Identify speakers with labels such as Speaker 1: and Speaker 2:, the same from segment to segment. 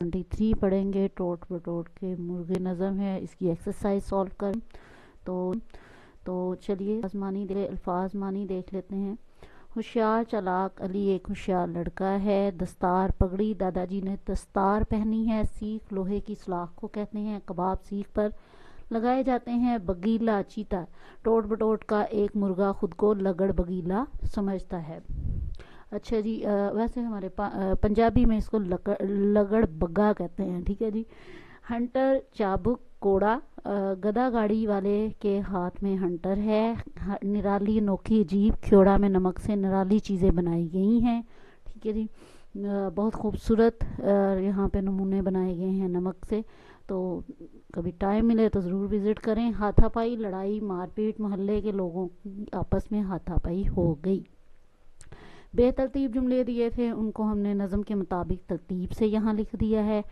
Speaker 1: 23 पढ़ेंगे। टोट बटोट के मुर्गे नज़म है, इसकी एक्सरसाइज सॉल्व कर। तो चलिए अल्फाज मानी देख लेते हैं। होशियार चालाक अली एक होशियार लड़का है। दस्तार पगड़ी, दादाजी ने दस्तार पहनी है। सीख लोहे की सलाख को कहते हैं। कबाब सीख पर लगाए जाते हैं। बगीला चीता, टोट बटोट का एक मुर्गा खुद को लगड़ बगीला समझता है। अच्छा जी, वैसे हमारे पंजाबी में इसको लगड़ बग्गा कहते हैं, ठीक है जी। हंटर चाबुक कोड़ा, गधा गाड़ी वाले के हाथ में हंटर है। निराली अनोखी अजीब, ख्योड़ा में नमक से निराली चीज़ें बनाई गई हैं, ठीक है जी। बहुत खूबसूरत यहाँ पे नमूने बनाए गए हैं नमक से, तो कभी टाइम मिले तो ज़रूर विज़िट करें। हाथापाई, लड़ाई मारपीट, मोहल्ले के लोगों की आपस में हाथापाई हो गई। बेतरतीब जुमले दिए थे, उनको हमने नज़म के मुताबिक तरतीब से यहाँ लिख दिया है।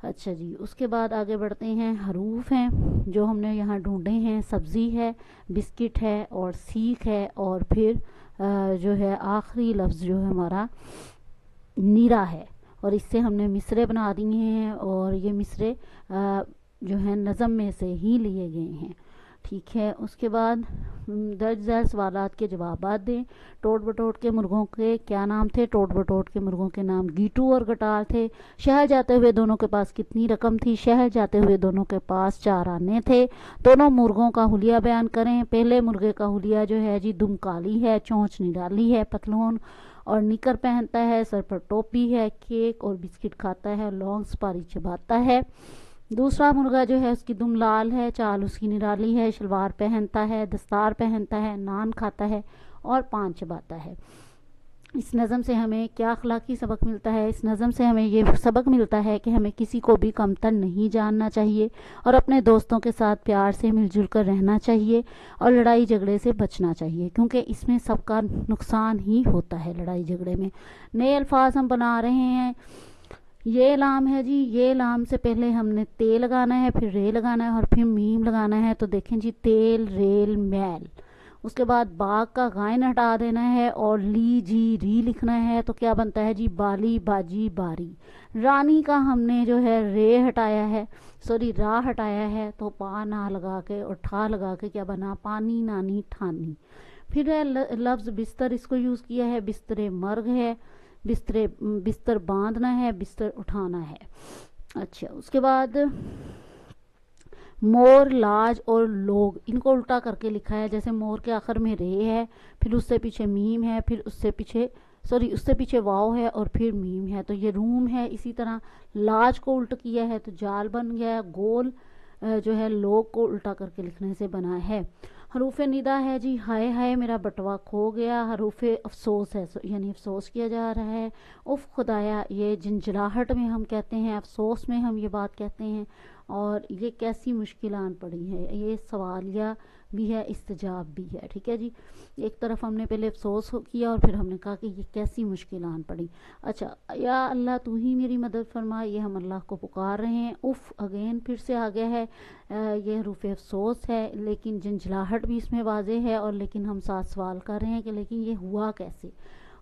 Speaker 1: अच्छा जी, उसके बाद आगे बढ़ते हैं। हरूफ हैं जो हमने यहाँ ढूंढे हैं। सब्ज़ी है, बिस्किट है और सीख है, और फिर जो है आखिरी लफ्ज़ जो है हमारा नीरा है, और इससे हमने मिसरे बना दिए हैं, और ये मिसरे जो है नज़म में से ही लिए गए हैं, ठीक है। उसके बाद दर्ज झैल सवालात के जवाब दें। टोट बटोट के मुर्गों के क्या नाम थे? टोट बटोट के मुर्गों के नाम गीटू और गटार थे। शहर जाते हुए दोनों के पास कितनी रकम थी? शहर जाते हुए दोनों के पास 4 आने थे। दोनों मुर्गों का हुलिया बयान करें। पहले मुर्गे का हुलिया जो है जी, दुम काली है, चोंच निराली है, पतलून और निकर पहनता है, सर पर टोपी है, केक और बिस्किट खाता है, लौंग सुपारी चबाता है। दूसरा मुर्गा जो है उसकी दुम लाल है, चाल उसकी निराली है, शलवार पहनता है, दस्तार पहनता है, नान खाता है और पान चबाता है। इस नज़म से हमें क्या अखलाकी सबक मिलता है? इस नज़म से हमें ये सबक मिलता है कि हमें किसी को भी कमतर नहीं जानना चाहिए, और अपने दोस्तों के साथ प्यार से मिलजुल कर रहना चाहिए, और लड़ाई झगड़े से बचना चाहिए, क्योंकि इसमें सबका नुकसान ही होता है लड़ाई झगड़े में। नए अल्फाज हम बना रहे हैं। ये लाम है जी, ये लाम से पहले हमने ते लगाना है, फिर रे लगाना है और फिर मीम लगाना है। तो देखें जी, तेल रेल मैल। उसके बाद बाग का गायन हटा देना है और ली जी री लिखना है, तो क्या बनता है जी? बाली बाजी बारी। रानी का हमने जो है रे हटाया है, सॉरी रा हटाया है, तो पा ना लगा के और ठा लगा के क्या बना? पानी नानी ठानी। फिर है लफ्ज़ बिस्तर, इसको यूज़ किया है। बिस्तरे मर्ग है, बिस्तर बांधना है, बिस्तर उठाना है। अच्छा, उसके बाद मोर, लाज और लोग, इनको उल्टा करके लिखा है। जैसे मोर के आखिर में रे है, फिर उससे पीछे मीम है, फिर उससे पीछे वाव है और फिर मीम है, तो ये रूम है। इसी तरह लाज को उल्ट किया है तो जाल बन गया। गोल जो है लोग को उल्टा करके लिखने से बना है। हरूफ निदा है जी, हाय हाय मेरा बटवा खो गया। हरूफ अफसोस है, यानी अफसोस किया जा रहा है। उफ खुदाया, ये झंझलाहट में हम कहते हैं, अफसोस में हम ये बात कहते हैं। और ये कैसी मुश्किलान पड़ी है, ये सवालिया भी है, इस्तजाब भी है, ठीक है जी। एक तरफ हमने पहले अफसोस किया और फिर हमने कहा कि ये कैसी मुश्किलान पड़ी। अच्छा, या अल्लाह तू ही मेरी मदद फरमा, ये हम अल्लाह को पुकार रहे हैं। उफ अगेन फिर से आ गया है, ये हरूफ अफसोस है, लेकिन झंझलाहट भी इसमें वाजे है, और लेकिन हम साथ सवाल कर रहे हैं कि लेकिन ये हुआ कैसे।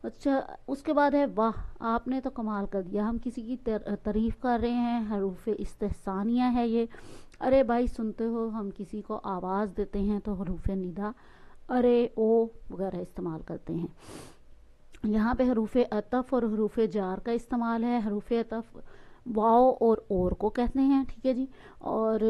Speaker 1: अच्छा, उसके बाद है वाह आपने तो कमाल कर दिया, हम किसी की तारीफ़ कर रहे हैं, हरूफ इस्तेहसानिया है ये। अरे भाई सुनते हो, हम किसी को आवाज़ देते हैं तो हरूफ निदा अरे ओ वगैरह इस्तेमाल करते हैं। यहाँ पे हरूफ अतफ और हरूफ जार का इस्तेमाल है। हरूफ अतफ वाओ और को कहते हैं, ठीक है जी। और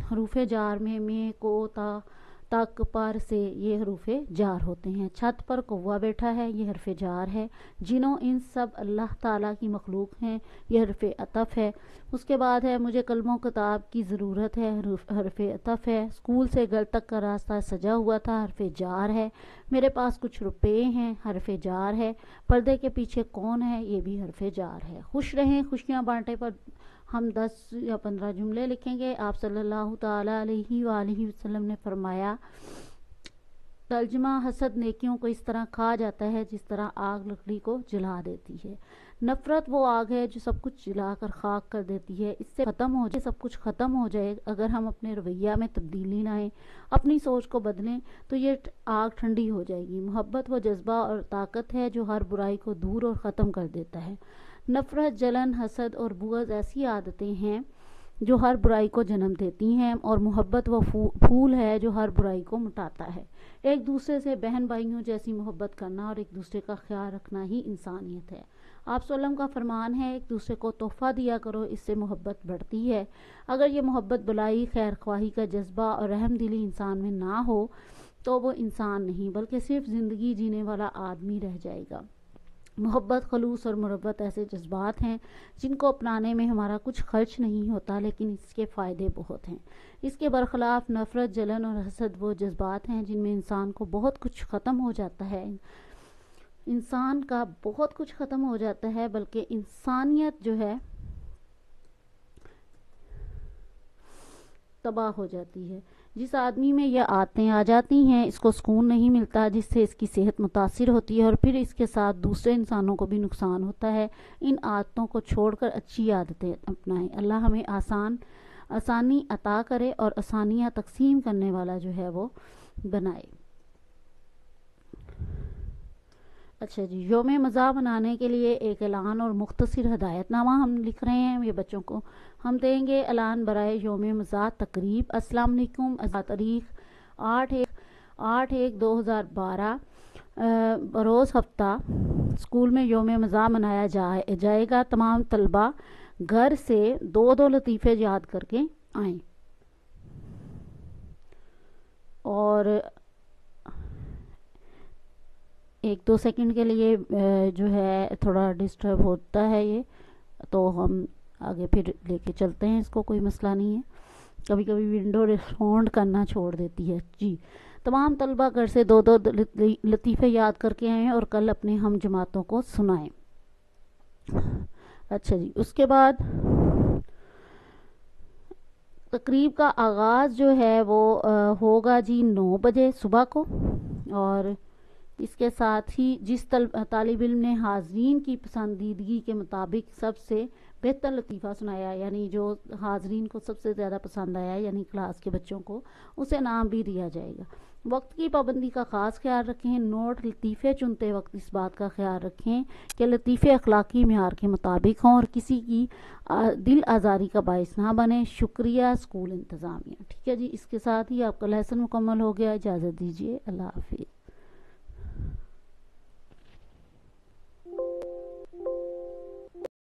Speaker 1: हरूफ जार में को ता तक पर से ये हरूफे जार होते हैं। छत पर कौवा बैठा है, ये हरफ जार है। जिनो इन सब अल्लाह ताला की मखलूक हैं, ये हरफ अतफ है। उसके बाद है मुझे कलमों किताब की ज़रूरत है, हरफ अतफ है। स्कूल से घर तक का रास्ता सजा हुआ था, हरफ जार है। मेरे पास कुछ रुपए हैं, हरफ जार है। पर्दे के पीछे कौन है, ये भी हरफ जार है। खुश रहें खुशियाँ बांटे पर हम 10 या 15 जुमले लिखेंगे। आप सल्लल्लाहु ताला अलैहि वसल्लम ने फरमाया, तर्जमा हसद नेकियों को इस तरह खा जाता है जिस तरह आग लकड़ी को जला देती है। नफरत वो आग है जो सब कुछ जलाकर खाक कर देती है। इससे ख़त्म हो जाए, सब कुछ ख़त्म हो जाए अगर हम अपने रवैया में तब्दीली लाएं, अपनी सोच को बदलें, तो ये आग ठंडी हो जाएगी। मोहब्बत वो जज्बा और ताकत है जो हर बुराई को दूर और ख़त्म कर देता है। نفرت، جلن، حسد اور بغض ایسی عادتیں ہیں جو ہر برائی کو جنم دیتی ہیں، اور محبت وہ پھول ہے جو ہر برائی کو مٹاتا ہے۔ ایک دوسرے سے بہن بھائیوں جیسی محبت کرنا اور ایک دوسرے کا خیال رکھنا ہی انسانیت ہے۔ آپ صلی اللہ علیہ وسلم کا فرمان ہے، ایک دوسرے کو تحفہ دیا کرو، اس سے محبت بڑھتی ہے۔ اگر یہ محبت، بلائی، خیر خواہی کا جذبہ اور رحم دلی انسان میں نہ ہو تو وہ انسان نہیں بلکہ صرف زندگی جینے والا آدمی رہ جائے گا۔ محبت، خلوص اور مربت ایسے جذبات ہیں جن کو اپنانے میں ہمارا کچھ خرچ نہیں ہوتا، لیکن اس کے فائدے بہت ہیں۔ اس کے برخلاف نفرت، جلن اور حسد وہ جذبات ہیں جن میں انسان کو بہت کچھ ختم ہو جاتا ہے، انسان کا بہت کچھ ختم ہو جاتا ہے، بلکہ انسانیت جو ہے تباہ ہو جاتی ہے۔ جس آدمی میں یہ عادتیں آ جاتی ہیں اس کو سکون نہیں ملتا، جس سے اس کی صحت متاثر ہوتی ہے اور پھر اس کے ساتھ دوسرے انسانوں کو بھی نقصان ہوتا ہے۔ ان عادتوں کو چھوڑ کر اچھی عادتیں اپنائیں۔ اللہ ہمیں آسانی عطا کرے اور آسانیاں تقسیم کرنے والا جو ہے وہ بنائے۔ اچھا جی، یوم مزاح منانے کے لیے ایک اعلان اور مختصر ہدایت نامہ ہم لکھ رہے ہیں، یہ بچوں کو ہم دیں گے۔ اعلان برائے یوم مزاح تقریب۔ السلام علیکم، تاریخ 8/1/2012 بروز ہفتہ اسکول میں یوم مزاح منایا جائے گا۔ تمام طلبہ گھر سے 2 لطیفے یاد کر کے آئیں۔ اور 1-2 سیکنڈ کے لیے جو ہے تھوڑا ڈسٹرب ہوتا ہے یہ، تو ہم آگے پھر لے کے چلتے ہیں، اس کو کوئی مسئلہ نہیں ہے، کبھی کبھی ونڈو ریسپونڈ کرنا چھوڑ دیتی ہے جی۔ تمام طلبہ گھر سے 2 لطیفے یاد کر کے آئیں اور کل اپنے ہم جماعتوں کو سنائیں۔ اچھا جی، اس کے بعد تقریب کا آغاز جو ہے وہ ہوگا جی 9 بجے صبح کو، اور اس کے ساتھ ہی جس طالب علم نے حاضرین کی پسندیدگی کے مطابق سب سے بہتر لطیفہ سنایا، یعنی جو حاضرین کو سب سے زیادہ پسند آیا، یعنی کلاس کے بچوں کو، اسے انعام بھی دیا جائے گا۔ وقت کی پابندی کا خاص خیال رکھیں۔ نوٹ لطیفے چنتے وقت اس بات کا خیال رکھیں کہ لطیفے اخلاقی معیار کے مطابق ہوں اور کسی کی دل آزاری کا باعث نہ بنے۔ شکریہ اسکول انتظامیہ۔ ٹھیک ہے جی، اس کے ساتھ ہی آپ کا لیسن مکمل ہو گیا، اجازت دیجیے، اللہ حافظ۔